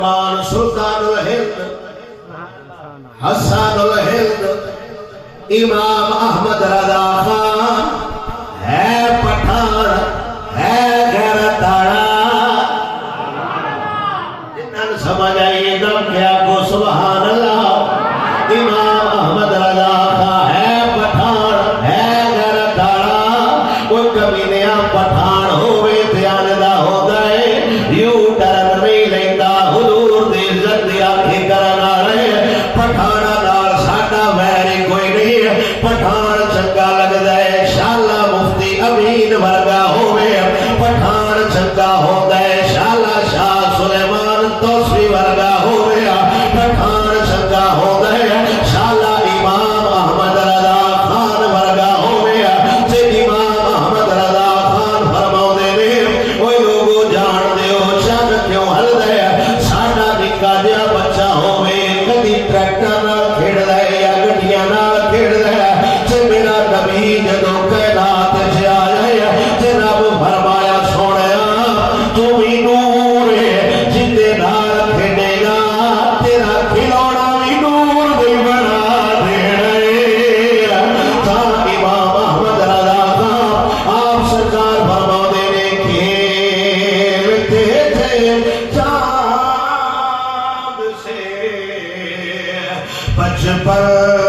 سلطان الہند حسن الہند امام احمد رضا خان ہے پٹھان ہے غیرتاڑا جنہاں سمجھ آئیے دم کیا کو سبحان اللہ امام احمد رضا خان ہے پٹھان ہے غیرتاڑا کوئی کمینیاں پٹھان ہوئے تیانے دا ہو گئے یوں ڈرن نہیں لیندہ حضور دے عزت دے آنکھیں کرنا رہے پٹھانا نال ساڈا ویری کوئی نہیں پٹھان چنگا لگ دے شالا مفتی امین ورگا ہوئے پٹھان چنگا ہو دے شالا شاہ سلیمان توسوی ورگا ہوئے پٹھان چنگا ہو دے شالا امام احمد رضا خان ورگا ہوئے جے امام احمد رضا خان فرماؤ دے نے کوئی لوگو جان دے ہو چند کیوں حل دے ساڈا نکا دیا بچہ ہوئے کدی ٹریکٹر نال کھیڑ دے یا گڈیاں نال کھیڑ دے جے میرا نبی جدوں کائنات سے آیا تے رب فرمایا سونیا تو بھی نور ہے جندے نال کھیڑے گا تیرا کھلونا بھی نور دی بنا دینا تا امام احمد رضا خان آپ سرکار فرما دینے کھیلتے تھے چاند سے بچپن